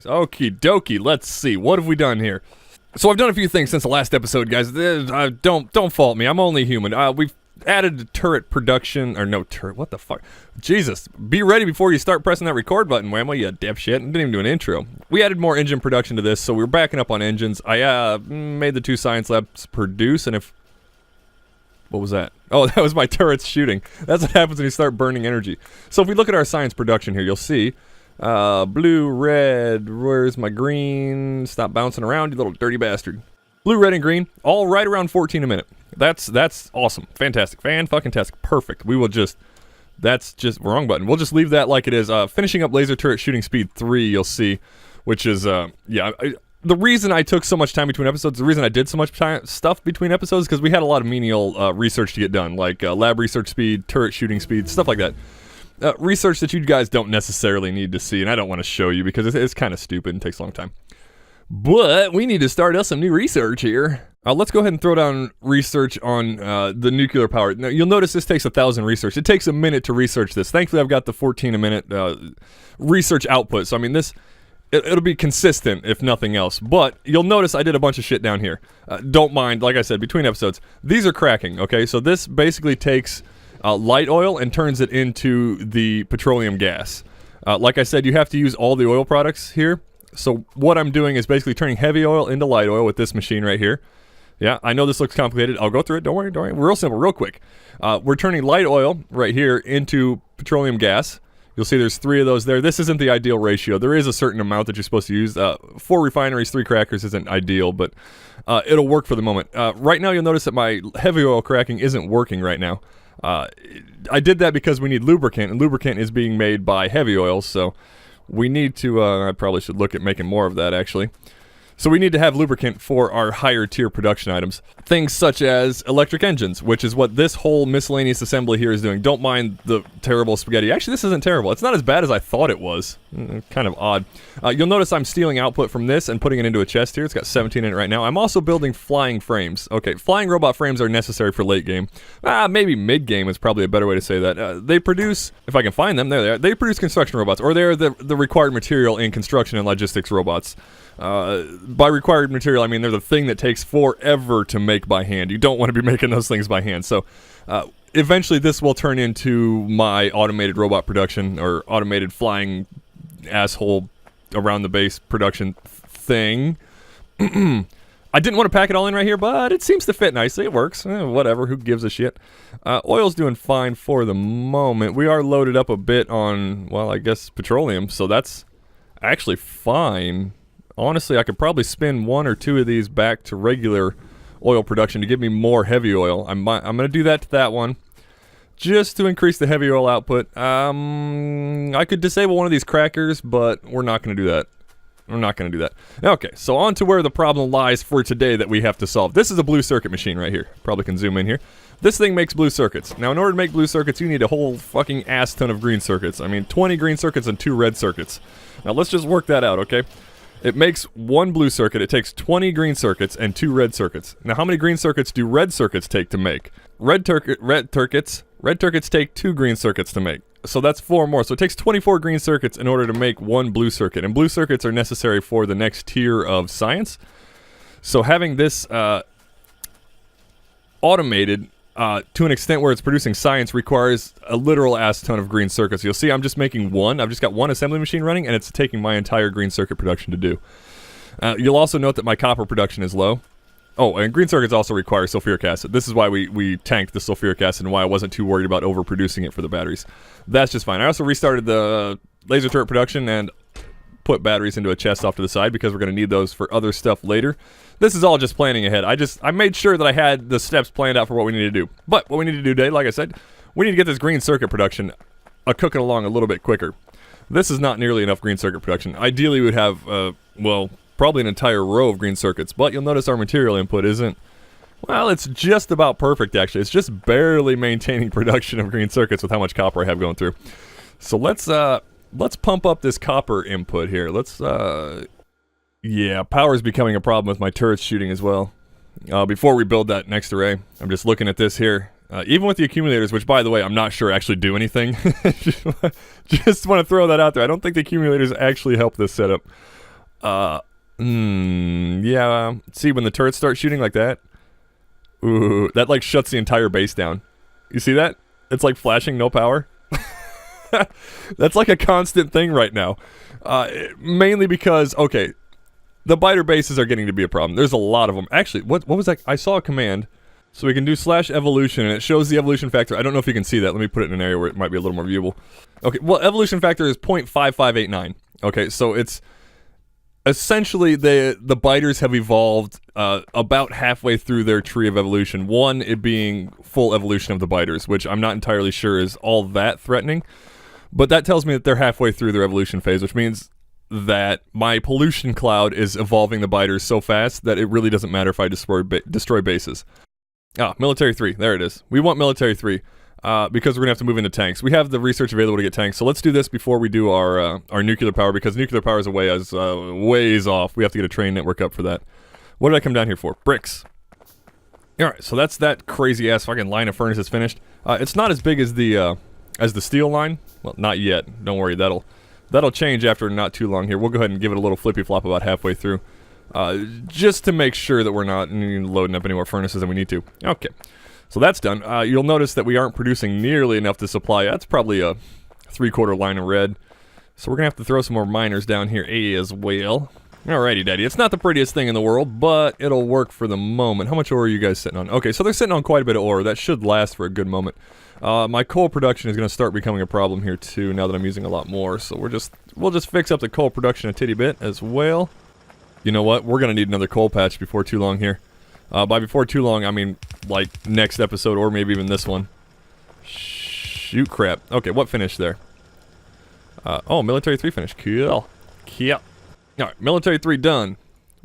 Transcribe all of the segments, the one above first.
Okie dokie, let's see. What have we done here? So I've done a few things since the last episode, guys. Don't fault me. I'm only human. We've added a turret production, or no turret, what the fuck? Jesus, be ready before you start pressing that record button, Whamo, you dipshit. I didn't even do an intro. We added more engine production to this, so we were backing up on engines. I made the 2 science labs produce, and if... What was that? Oh, that was my turrets shooting. That's what happens when you start burning energy. So if we look at our science production here, you'll see... blue, red, where's my green? Stop bouncing around, you little dirty bastard. Blue, red, and green, all right around 14 a minute. That's awesome. Fantastic. Fan-fucking-tastic. Perfect. We will just... That's just... Wrong button. We'll just leave that like it is. Finishing up laser turret shooting speed 3, you'll see, which is, yeah... the reason I took so much time between episodes, the reason I did so much stuff between episodes, is because we had a lot of menial research to get done, like lab research speed, turret shooting speed, stuff like that. Research that you guys don't necessarily need to see, and I don't want to show you because it's kind of stupid and takes a long time. But we need to start us some new research here. Let's go ahead and throw down research on the nuclear power. Now, you'll notice this takes 1,000 research. It takes a minute to research this. Thankfully, I've got the 14 a minute research output. So, I mean, it'll be consistent, if nothing else. But you'll notice I did a bunch of shit down here. Don't mind, like I said, between episodes. These are cracking, okay? So this basically takes light oil and turns it into the petroleum gas. Like I said, you have to use all the oil products here. So what I'm doing is basically turning heavy oil into light oil with this machine right here. Yeah, I know this looks complicated. I'll go through it. Don't worry. Real simple, real quick. We're turning light oil right here into petroleum gas. You'll see there's 3 of those there. This isn't the ideal ratio. There is a certain amount that you're supposed to use. 4 refineries, 3 crackers isn't ideal, but it'll work for the moment. Right now, you'll notice that my heavy oil cracking isn't working right now. I did that because we need lubricant, and lubricant is being made by heavy oils, so we need to, I probably should look at making more of that, actually. So we need to have lubricant for our higher tier production items. Things such as electric engines, which is what this whole miscellaneous assembly here is doing. Don't mind the terrible spaghetti. Actually, this isn't terrible. It's not as bad as I thought it was. Kind of odd. You'll notice I'm stealing output from this and putting it into a chest here. It's got 17 in it right now. I'm also building flying frames. Okay, flying robot frames are necessary for late game. Maybe mid game is probably a better way to say that. They produce, if I can find them, there they are. They produce construction robots, or they're the required material in construction and logistics robots. By required material, I mean they're the thing that takes forever to make by hand. You don't want to be making those things by hand. So eventually this will turn into my automated robot production, or automated flying asshole around the base production thing. I didn't want to pack it all in right here, but it seems to fit nicely. It works. Whatever, who gives a shit. Oil's doing fine for the moment. We are loaded up a bit on, well, I guess petroleum, so that's actually fine. Honestly, I could probably spin 1 or 2 of these back to regular oil production to give me more heavy oil. I'm going to do that to that one, just to increase the heavy oil output. I could disable one of these crackers, but we're not going to do that. We're not going to do that. Okay, so on to where the problem lies for today that we have to solve. This is a blue circuit machine right here. Probably can zoom in here. This thing makes blue circuits. Now, in order to make blue circuits, you need a whole fucking ass ton of green circuits. I mean, 20 green circuits and 2 red circuits. Now, let's just work that out, okay? It makes 1 blue circuit. It takes 20 green circuits and 2 red circuits. Now, how many green circuits do red circuits take to make? Red circuits take 2 green circuits to make. So that's 4 more. So it takes 24 green circuits in order to make 1 blue circuit. And blue circuits are necessary for the next tier of science. So having this automated to an extent where it's producing science requires a literal ass ton of green circuits. You'll see I'm just making 1. I've just got 1 assembly machine running, and it's taking my entire green circuit production to do. You'll also note that my copper production is low. Oh, and green circuits also require sulfuric acid. This is why we tanked the sulfuric acid and why I wasn't too worried about overproducing it for the batteries. That's just fine. I also restarted the laser turret production and put batteries into a chest off to the side because we're going to need those for other stuff later. This is all just planning ahead. I made sure that I had the steps planned out for what we need to do. But what we need to do today, like I said, we need to get this green circuit production cooking along a little bit quicker. This is not nearly enough green circuit production. Ideally, we would have, well, probably an entire row of green circuits, but you'll notice our material input isn't, well, it's just about perfect, actually. It's just barely maintaining production of green circuits with how much copper I have going through. So let's pump up this copper input here. Yeah, power's becoming a problem with my turrets shooting as well. Before we build that next array, I'm just looking at this here. Even with the accumulators, which, by the way, I'm not sure actually do anything. Just want to throw that out there. I don't think the accumulators actually help this setup. Yeah. See, when the turrets start shooting like that, ooh, that like shuts the entire base down. You see that? It's like flashing no power. That's like a constant thing right now. Mainly because, okay, the biter bases are getting to be a problem. There's a lot of them. Actually, what was that? I saw a command. So we can do /evolution, and it shows the evolution factor. I don't know if you can see that. Let me put it in an area where it might be a little more viewable. Okay, well, evolution factor is 0.5589. Okay, so it's essentially the biters have evolved about halfway through their tree of evolution. One, it being full evolution of the biters, which I'm not entirely sure is all that threatening. But that tells me that they're halfway through their evolution phase, which means that my pollution cloud is evolving the biters so fast that it really doesn't matter if I destroy bases. Ah, military 3. There it is. We want military 3 because we're going to have to move into tanks. We have the research available to get tanks, so let's do this before we do our nuclear power, because nuclear power is ways off. We have to get a train network up for that. What did I come down here for? Bricks. Alright, so that's that crazy-ass fucking line of furnaces finished. It's not as big as the steel line. Well, not yet. Don't worry, that'll change after not too long here. We'll go ahead and give it a little flippy-flop about halfway through. Just to make sure that we're not loading up any more furnaces than we need to. Okay, so that's done. You'll notice that we aren't producing nearly enough to supply. That's probably a 3/4 line of red. So we're going to have to throw some more miners down here as well. Alrighty, daddy. It's not the prettiest thing in the world, but it'll work for the moment. How much ore are you guys sitting on? Okay, so they're sitting on quite a bit of ore. That should last for a good moment. My coal production is going to start becoming a problem here too, now that I'm using a lot more. So we'll just fix up the coal production a titty bit as well. You know what? We're going to need another coal patch before too long here. By before too long, I mean, like, next episode, or maybe even this one. Shoot crap. Okay, what finished there? Oh, military 3 finished. Cool. Cool. Alright, military 3 done.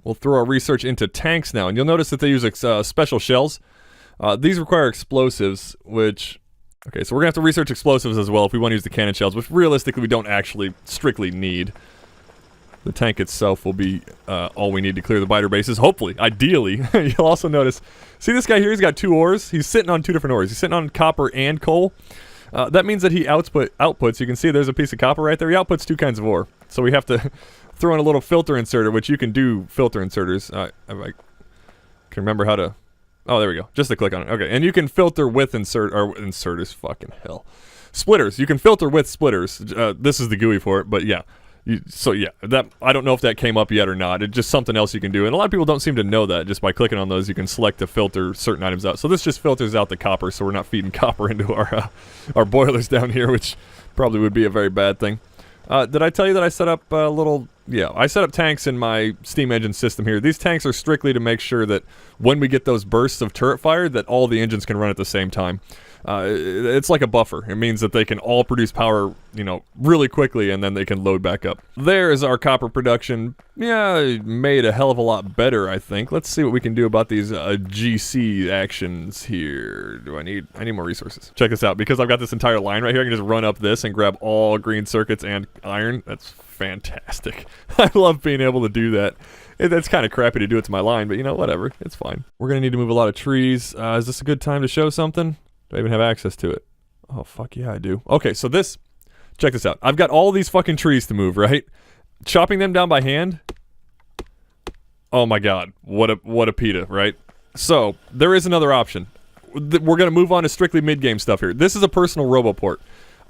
We'll throw our research into tanks now, and you'll notice that they use special shells. These require explosives, which... Okay, so we're going to have to research explosives as well if we want to use the cannon shells, which realistically we don't actually strictly need. The tank itself will be all we need to clear the biter bases, hopefully, ideally. You'll also notice, see this guy here, he's got 2 ores. He's sitting on 2 different ores. He's sitting on copper and coal. That means that he outputs, you can see there's a piece of copper right there, he outputs 2 kinds of ore. So we have to throw in a little filter inserter, which you can do filter inserters. I can remember how to... Oh, there we go. Just to click on it. Okay, and you can filter with inserters, fucking hell. Splitters. You can filter with splitters. This is the GUI for it, but yeah. So yeah, that I don't know if that came up yet or not. It's just something else you can do, and a lot of people don't seem to know that. Just by clicking on those, you can select to filter certain items out. So this just filters out the copper, so we're not feeding copper into our boilers down here, which probably would be a very bad thing. Did I tell you that I set up a little... Yeah, I set up tanks in my steam engine system here. These tanks are strictly to make sure that when we get those bursts of turret fire, that all the engines can run at the same time. It's like a buffer. It means that they can all produce power, you know, really quickly, and then they can load back up. There's our copper production. Yeah, made a hell of a lot better, I think. Let's see what we can do about these GC actions here. I need more resources. Check this out. Because I've got this entire line right here, I can just run up this and grab all green circuits and iron. That's fantastic. I love being able to do that. That's kind of crappy to do it to my line, but you know, whatever. It's fine. We're going to need to move a lot of trees. Is this a good time to show something? Do I even have access to it? Oh, fuck yeah, I do. Okay, so this... Check this out. I've got all these fucking trees to move, right? Chopping them down by hand... Oh my god. What a pita, right? So, there is another option. We're going to move on to strictly mid-game stuff here. This is a personal Robo Port.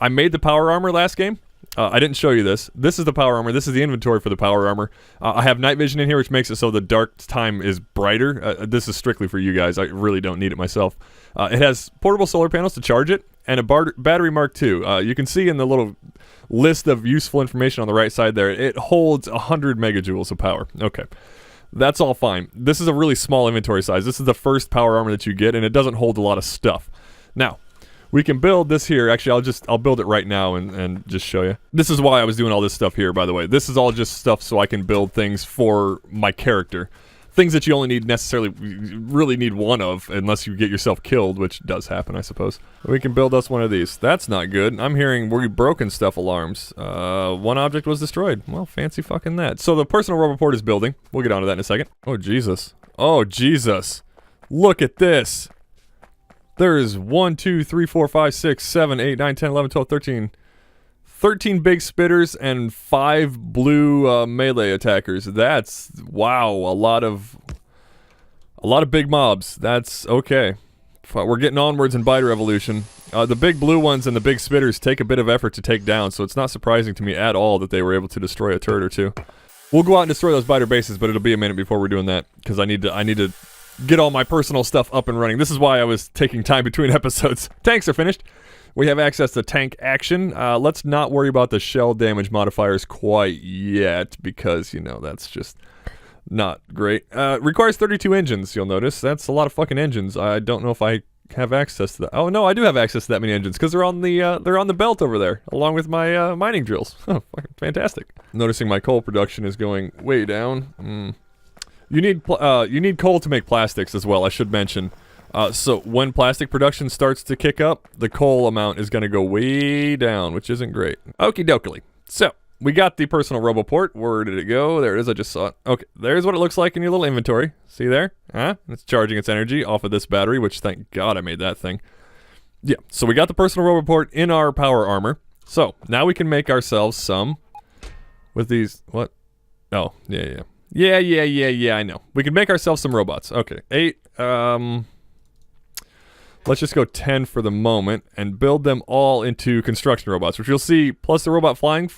I made the power armor last game. I didn't show you this. This is the power armor. This is the inventory for the power armor. I have night vision in here, which makes it so the dark time is brighter. This is strictly for you guys. I really don't need it myself. It has portable solar panels to charge it, and a battery Mark II. You can see in the little list of useful information on the right side there, it holds 100 megajoules of power. Okay. That's all fine. This is a really small inventory size. This is the first power armor that you get, and it doesn't hold a lot of stuff. Now, we can build this here. Actually, I'll build it right now and just show you. This is why I was doing all this stuff here, by the way. This is all just stuff so I can build things for my character. Things that you only really need one of, unless you get yourself killed, which does happen, I suppose. We can build us one of these. That's not good. I'm hearing we're broken stuff alarms. One object was destroyed. Well, fancy fucking that. So the personal Robo Port is building. We'll get onto that in a second. Oh, Jesus. Oh, Jesus. Look at this. There's 1, 2, 3, 4, 5, 6, 7, 8, 9, 10, 11, 12, 13, 13 big spitters and 5 blue melee attackers. That's, wow, a lot of big mobs. That's okay. We're getting onwards in Biter Evolution. The big blue ones and the big spitters take a bit of effort to take down, so it's not surprising to me at all that they were able to destroy a turret or two. We'll go out and destroy those biter bases, but it'll be a minute before we're doing that, because I need to get all my personal stuff up and running. This is why I was taking time between episodes. Tanks are finished. We have access to tank action. Let's not worry about the shell damage modifiers quite yet, because, you know, that's just not great. Requires 32 engines, you'll notice. That's a lot of fucking engines. I don't know if I have access to that. Oh, no, I do have access to that many engines, because they're on the belt over there, along with my mining drills. Oh, fucking fantastic. Noticing my coal production is going way down. You need coal to make plastics as well, I should mention. So when plastic production starts to kick up, the coal amount is going to go way down, which isn't great. Okie dokie. So, we got the personal Robo Port. Where did it go? There it is, I just saw it. Okay, there's what it looks like in your little inventory. See there? Huh? It's charging its energy off of this battery, which thank God I made that thing. Yeah, so we got the personal Robo Port in our power armor. So, now we can make ourselves some with these, what? Oh, yeah, I know. We can make ourselves some robots. Okay, 8, let's just go 10 for the moment and build them all into construction robots, which you'll see, plus the robot flying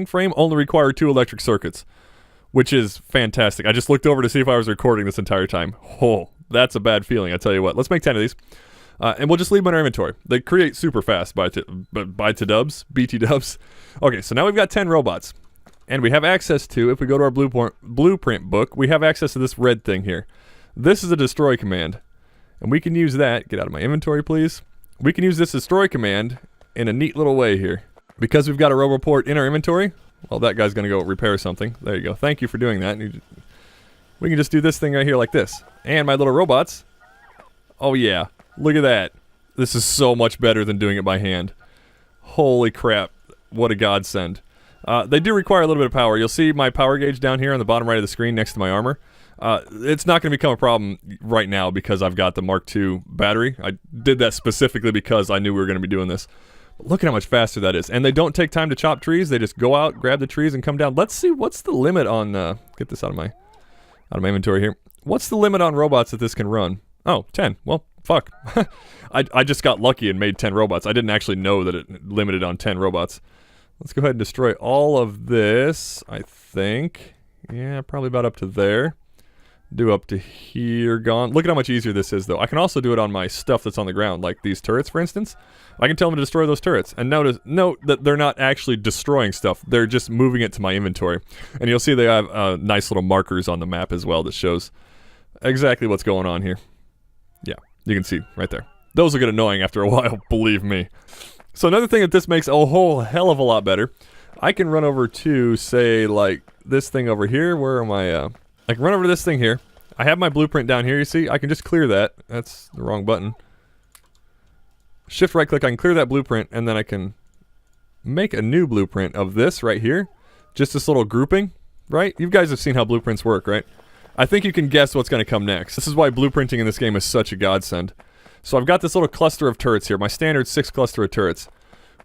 frame, only require 2 electric circuits, which is fantastic. I just looked over to see if I was recording this entire time. Oh, that's a bad feeling, I tell you what. Let's make 10 of these, and we'll just leave them in our inventory. They create super fast BT dubs. Okay, so now we've got 10 robots, and we have access to, if we go to our blueprint book, we have access to this red thing here. This is a destroy command. And we can use that, get out of my inventory please. We can use this destroy command in a neat little way here. Because we've got a Robo Port in our inventory, well, that guy's gonna go repair something. There you go, thank you for doing that. We can just do this thing right here like this. And my little robots, oh yeah, look at that. This is so much better than doing it by hand. Holy crap, what a godsend. They do require a little bit of power. You'll see my power gauge down here on the bottom right of the screen next to my armor. It's not going to become a problem right now because I've got the Mark II battery. I did that specifically because I knew we were going to be doing this. But look at how much faster that is. And they don't take time to chop trees. They just go out, grab the trees, and come down. Let's see, what's the limit on... get this out of my inventory here. What's the limit on robots that this can run? Oh, 10. Well, fuck. I just got lucky and made 10 robots. I didn't actually know that it limited on 10 robots. Let's go ahead and destroy all of this, I think. Yeah, probably about up to there. Do up to here, gone. Look at how much easier this is, though. I can also do it on my stuff that's on the ground, like these turrets, for instance. I can tell them to destroy those turrets. And note that they're not actually destroying stuff. They're just moving it to my inventory. And you'll see they have nice little markers on the map as well that shows exactly what's going on here. Yeah, you can see right there. Those will get annoying after a while, believe me. So another thing that this makes a whole hell of a lot better, I can run over to, say, like, this thing over here. Where am I, I can run over to this thing here. I have my blueprint down here, you see? I can just clear that. That's the wrong button. Shift right click, I can clear that blueprint, and then I can make a new blueprint of this right here. Just this little grouping, right? You guys have seen how blueprints work, right? I think you can guess what's going to come next. This is why blueprinting in this game is such a godsend. So I've got this little cluster of turrets here, my standard 6 cluster of turrets,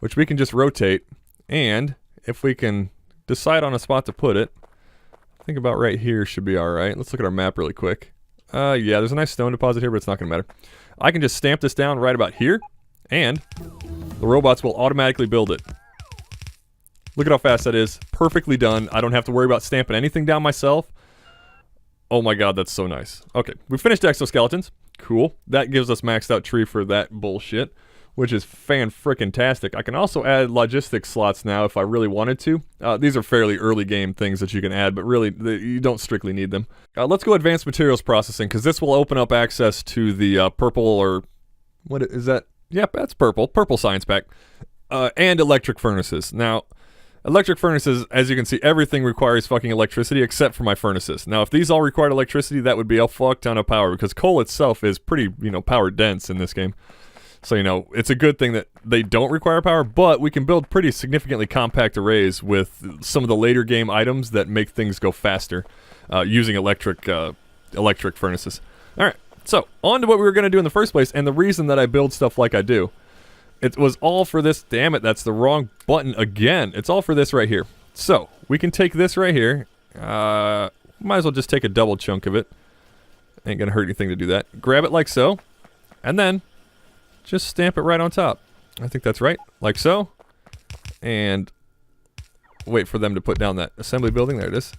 which we can just rotate, and if we can decide on a spot to put it, I think about right here should be alright. Let's look at our map really quick. Yeah, there's a nice stone deposit here, but it's not going to matter. I can just stamp this down right about here, and the robots will automatically build it. Look at how fast that is. Perfectly done. I don't have to worry about stamping anything down myself. Oh my god, that's so nice. Okay, we finished exoskeletons. Cool. That gives us maxed out tree for that bullshit, which is fan-frickin-tastic. I can also add logistics slots now if I really wanted to. These are fairly early game things that you can add, but really, you don't strictly need them. Let's go advanced materials processing, because this will open up access to the purple, or... what is that? Yep, that's purple. Purple science pack. And electric furnaces. Now, electric furnaces, as you can see, everything requires fucking electricity except for my furnaces. Now, if these all required electricity, that would be a fuck ton of power, because coal itself is pretty, power dense in this game. So, it's a good thing that they don't require power, but we can build pretty significantly compact arrays with some of the later game items that make things go faster using electric furnaces. Alright, so, on to what we were going to do in the first place, and the reason that I build stuff like I do. It was all for this. Damn it, that's the wrong button again. It's all for this right here. So, we can take this right here. Might as well just take a double chunk of it. Ain't gonna hurt anything to do that. Grab it like so. And then, just stamp it right on top. I think that's right. Like so. And wait for them to put down that assembly building. There it is.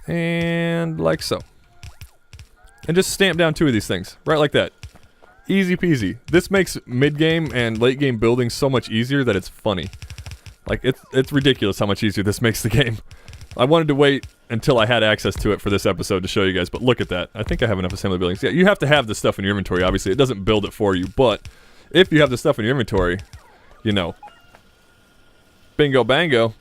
And like so. And just stamp down 2 of these things. Right like that. Easy peasy. This makes mid-game and late-game building so much easier that it's funny. Like, it's ridiculous how much easier this makes the game. I wanted to wait until I had access to it for this episode to show you guys, but look at that. I think I have enough assembly buildings. Yeah, you have to have the stuff in your inventory, obviously. It doesn't build it for you, but if you have the stuff in your inventory, you know, bingo bango,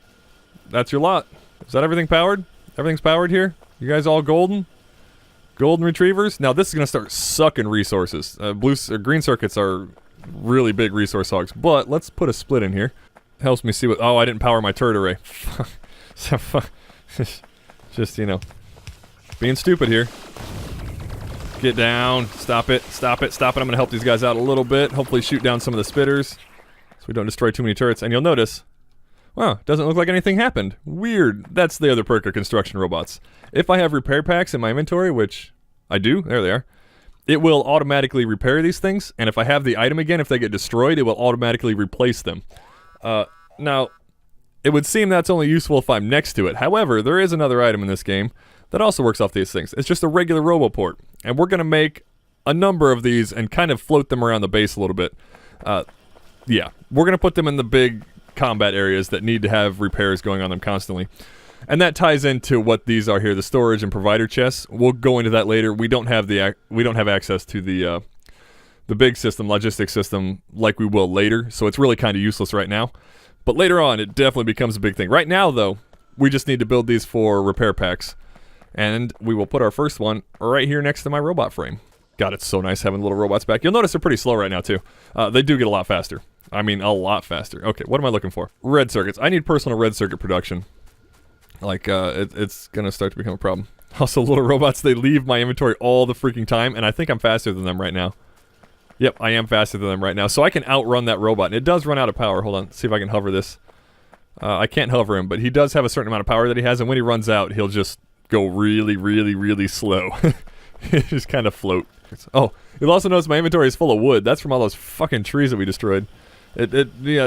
that's your lot. Is that everything powered? Everything's powered here? You guys all golden? Golden retrievers? Now this is gonna start sucking resources. Green circuits are really big resource hogs, but let's put a split in here. Helps me see what. Oh, I didn't power my turret array. Just, you know, being stupid here. Get down. Stop it. Stop it. Stop it. I'm gonna help these guys out a little bit. Hopefully shoot down some of the spitters so we don't destroy too many turrets. And you'll notice, wow, doesn't look like anything happened. Weird. That's the other perk of construction robots. If I have repair packs in my inventory, which I do, there they are, it will automatically repair these things, and if I have the item again, if they get destroyed, it will automatically replace them. Now, it would seem that's only useful if I'm next to it. However, there is another item in this game that also works off these things. It's just a regular Robo Port, and we're going to make a number of these and kind of float them around the base a little bit. Yeah, we're going to put them in the big combat areas that need to have repairs going on them constantly. And that ties into what these are here, the storage and provider chests. We'll go into that later. We don't have access to the big system, logistics system, like we will later, so it's really kind of useless right now. But later on, it definitely becomes a big thing. Right now, though, we just need to build these for repair packs. And we will put our first one right here next to my robot frame. God, it's so nice having little robots back. You'll notice they're pretty slow right now, too. They do get a lot faster. I mean, a lot faster. Okay, what am I looking for? Red circuits. I need personal red circuit production. Like, it's gonna start to become a problem. Also, little robots, they leave my inventory all the freaking time, and I think I'm faster than them right now. Yep, I am faster than them right now, so I can outrun that robot. And it does run out of power. Hold on, see if I can hover this. I can't hover him, but he does have a certain amount of power that he has, and when he runs out, he'll just go really, really, really slow. Just kind of float. Oh, you'll also notice my inventory is full of wood. That's from all those fucking trees that we destroyed. It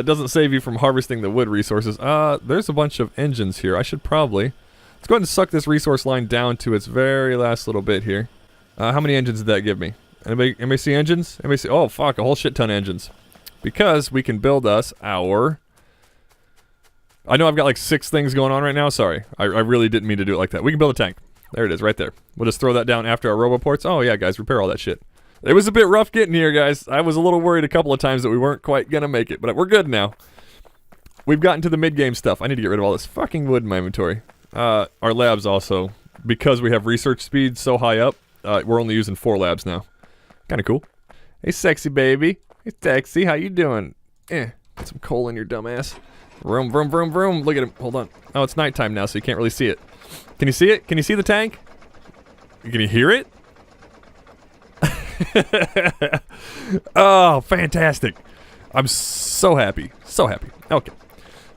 doesn't save you from harvesting the wood resources. There's a bunch of engines here. I should probably... Let's go ahead and suck this resource line down to its very last little bit here. How many engines did that give me? Anybody see engines? Anybody see... Oh, fuck, a whole shit ton of engines. Because we can build us our... I know I've got like 6 things going on right now. Sorry. I really didn't mean to do it like that. We can build a tank. There it is, right there. We'll just throw that down after our Robo Ports. Oh, yeah, guys, repair all that shit. It was a bit rough getting here, guys. I was a little worried a couple of times that we weren't quite gonna make it, but we're good now. We've gotten to the mid-game stuff. I need to get rid of all this fucking wood in my inventory. Our labs also, because we have research speed so high up, we're only using 4 labs now. Kinda cool. Hey, sexy baby. Hey, sexy, how you doing? Put some coal in your dumb ass. Vroom, vroom, vroom, vroom. Look at him. Hold on. Oh, it's nighttime now, so you can't really see it. Can you see it? Can you see the tank? Can you hear it? Oh, fantastic. I'm so happy. So happy. Okay.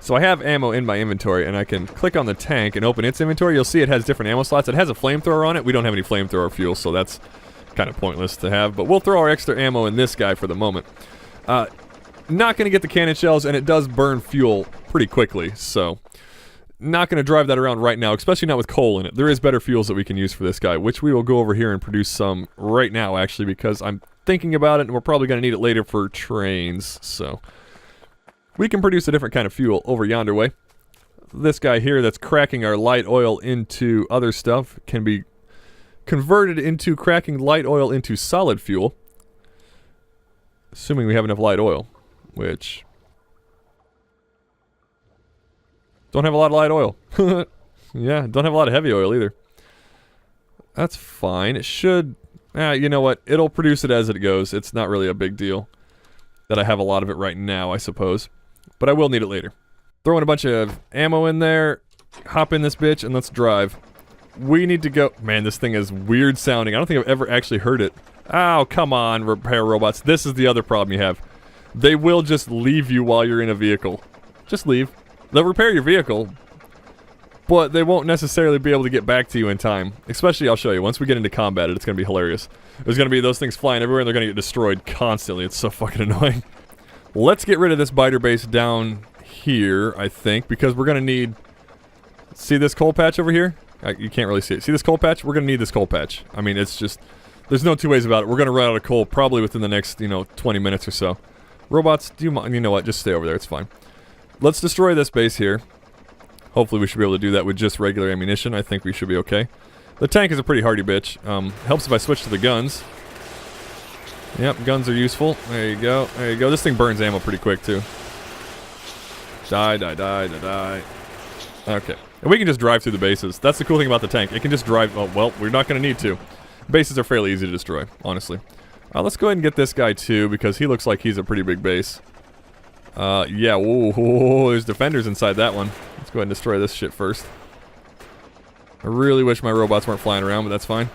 So I have ammo in my inventory, and I can click on the tank and open its inventory. You'll see it has different ammo slots. It has a flamethrower on it. We don't have any flamethrower fuel, so that's kind of pointless to have. But we'll throw our extra ammo in this guy for the moment. Not going to get the cannon shells, and it does burn fuel pretty quickly, so... Not going to drive that around right now, especially not with coal in it. There is better fuels that we can use for this guy, which we will go over here and produce some right now, actually, because I'm thinking about it, and we're probably going to need it later for trains, so... We can produce a different kind of fuel over yonder way. This guy here that's cracking our light oil into other stuff can be converted into cracking light oil into solid fuel. Assuming we have enough light oil, which... Don't have a lot of light oil. Yeah, don't have a lot of heavy oil either. That's fine. It should... you know what? It'll produce it as it goes. It's not really a big deal that I have a lot of it right now, I suppose. But I will need it later. Throw in a bunch of ammo in there. Hop in this bitch and let's drive. We need to go... Man, this thing is weird sounding. I don't think I've ever actually heard it. Oh, come on, repair robots. This is the other problem you have. They will just leave you while you're in a vehicle. Just leave. They'll repair your vehicle, but they won't necessarily be able to get back to you in time. Especially, I'll show you, once we get into combat, it's going to be hilarious. There's going to be those things flying everywhere, and they're going to get destroyed constantly. It's so fucking annoying. Let's get rid of this biter base down here, I think, because we're going to need... See this coal patch over here? You can't really see it. See this coal patch? We're going to need this coal patch. I mean, it's just... There's no two ways about it. We're going to run out of coal probably within the next, 20 minutes or so. Robots, do you mind? You know what? Just stay over there. It's fine. Let's destroy this base here. Hopefully we should be able to do that with just regular ammunition. I think we should be okay. The tank is a pretty hardy bitch. Helps if I switch to the guns. Yep, guns are useful. There you go. There you go. This thing burns ammo pretty quick, too. Die, die, die, die, die. Okay. And we can just drive through the bases. That's the cool thing about the tank. It can just drive... Oh, well, we're not going to need to. Bases are fairly easy to destroy, honestly. Let's go ahead and get this guy, too, because he looks like he's a pretty big base. Yeah, whoa, there's defenders inside that one. Let's go ahead and destroy this shit first. I really wish my robots weren't flying around, but that's fine.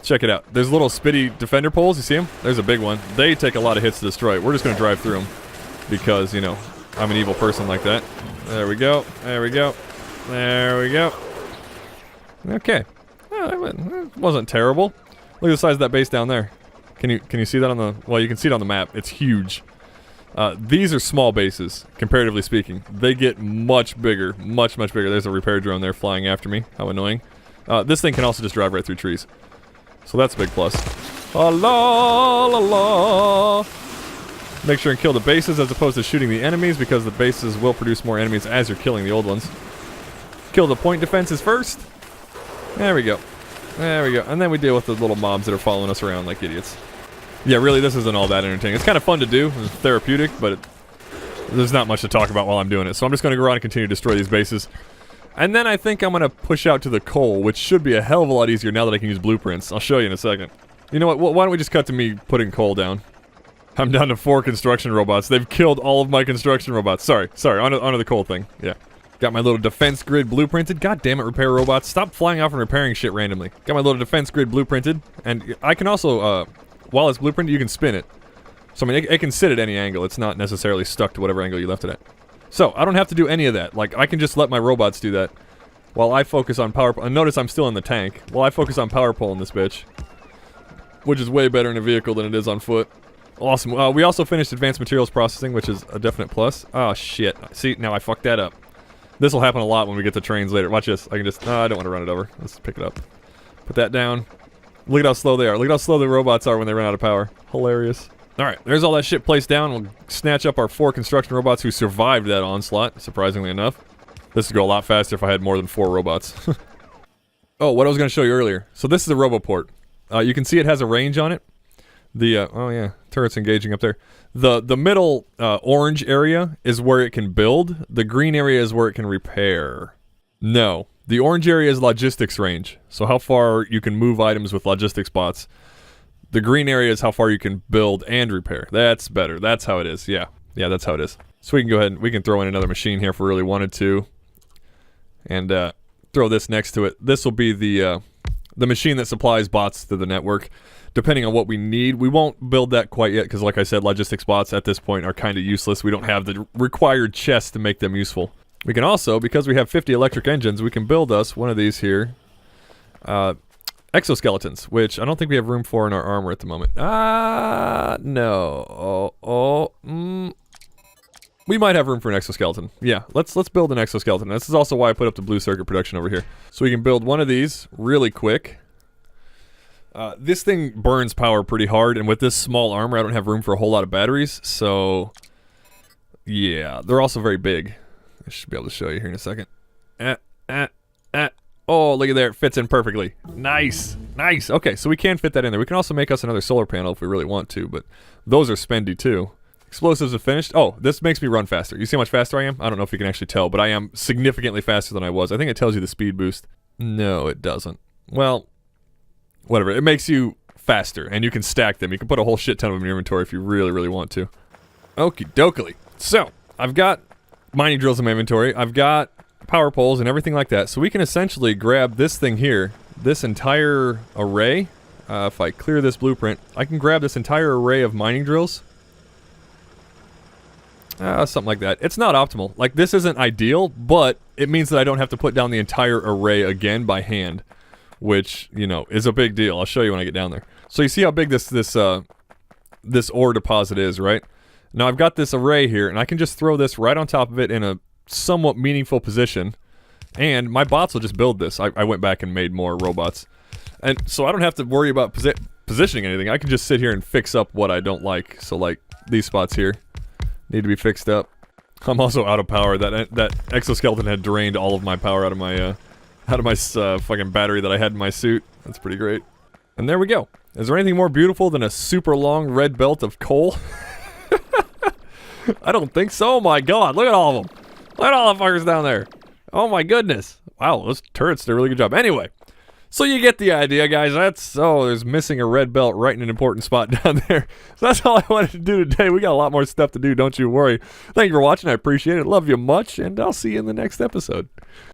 Check it out. There's little spitty defender poles. You see them? There's a big one. They take a lot of hits to destroy it. We're just going to drive through them because, I'm an evil person like that. There we go. There we go. There we go. Okay. It wasn't terrible. Look at the size of that base down there. Can you see that on the... Well, you can see it on the map. It's huge. These are small bases, comparatively speaking. They get much bigger. Much, much bigger. There's a repair drone there flying after me. How annoying. This thing can also just drive right through trees. So that's a big plus. La la la. Make sure and kill the bases as opposed to shooting the enemies, because the bases will produce more enemies as you're killing the old ones. Kill the point defenses first. There we go. There we go. And then we deal with the little mobs that are following us around like idiots. Yeah, really, this isn't all that entertaining. It's kind of fun to do. It's therapeutic, but there's not much to talk about while I'm doing it. So I'm just going to go around and continue to destroy these bases. And then I think I'm going to push out to the coal, which should be a hell of a lot easier now that I can use blueprints. I'll show you in a second. You know what? Why don't we just cut to me putting coal down? I'm down to 4 construction robots. They've killed all of my construction robots. Sorry, onto the coal thing. Yeah. Got my little defense grid blueprinted. God damn it, repair robots. Stop flying off and repairing shit randomly. Got my little defense grid blueprinted. And I can also, while it's blueprinted, you can spin it. So, I mean, it can sit at any angle. It's not necessarily stuck to whatever angle you left it at. So, I don't have to do any of that. Like, I can just let my robots do that while I focus on power... And notice I'm still in the tank. While I focus on power pole in this bitch. Which is way better in a vehicle than it is on foot. Awesome. We also finished advanced materials processing, which is a definite plus. Oh, shit. See, now I fucked that up. This will happen a lot when we get to trains later. Watch this. I can just... I don't want to run it over. Let's pick it up. Put that down. Look at how slow they are. Look at how slow the robots are when they run out of power. Hilarious. Alright, there's all that shit placed down. We'll snatch up our 4 construction robots who survived that onslaught, surprisingly enough. This would go a lot faster if I had more than 4 robots. Oh, what I was going to show you earlier. So this is a Robo Port. You can see it has a range on it. The, oh yeah, turret's engaging up there. The middle orange area is where it can build. The green area is where it can repair. No. The orange area is logistics range. So how far you can move items with logistics bots. The green area is how far you can build and repair. That's better. That's how it is. Yeah. Yeah, that's how it is. So we can go ahead and we can throw in another machine here if we really wanted to. And throw this next to it. This will be the machine that supplies bots to the network. Depending on what we need. We won't build that quite yet because like I said, logistics bots at this point are kind of useless. We don't have the required chests to make them useful. We can also, because we have 50 electric engines, we can build us one of these here. Exoskeletons, which I don't think we have room for in our armor at the moment. No. We might have room for an exoskeleton. Yeah, let's build an exoskeleton. This is also why I put up the blue circuit production over here. So we can build one of these really quick. This thing burns power pretty hard, and with this small armor, I don't have room for a whole lot of batteries, so... Yeah, they're also very big. I should be able to show you here in a second. Oh, look at there. It fits in perfectly. Nice. Nice. Okay, so we can fit that in there. We can also make us another solar panel if we really want to, but those are spendy too. Explosives are finished. Oh, this makes me run faster. You see how much faster I am? I don't know if you can actually tell, but I am significantly faster than I was. I think it tells you the speed boost. No, it doesn't. Well, whatever. It makes you faster, and you can stack them. You can put a whole shit ton of them in your inventory if you really, really want to. Okie dokie. So, I've got mining drills in my inventory. I've got power poles and everything like that. So we can essentially grab this thing here, this entire array. If I clear this blueprint, I can grab this entire array of mining drills Something like that. It's not optimal. Like, this isn't ideal, but it means that I don't have to put down the entire array again by hand, which, you know, is a big deal. I'll show you when I get down there. So you see how big this ore deposit is, right? Now I've got this array here, and I can just throw this right on top of it in a somewhat meaningful position, and my bots will just build this. I went back and made more robots. And so I don't have to worry about positioning anything. I can just sit here and fix up what I don't like. So, like, these spots here need to be fixed up. I'm also out of power. That exoskeleton had drained all of my power out of my fucking battery that I had in my suit. That's pretty great. And there we go. Is there anything more beautiful than a super long red belt of coal? I don't think so. Oh my god, look at all of them. Look at all the fuckers down there. Oh my goodness. Wow, those turrets did a really good job. Anyway, so you get the idea, guys. There's missing a red belt right in an important spot down there. So that's all I wanted to do today. We got a lot more stuff to do, don't you worry. Thank you for watching. I appreciate it. Love you much, and I'll see you in the next episode.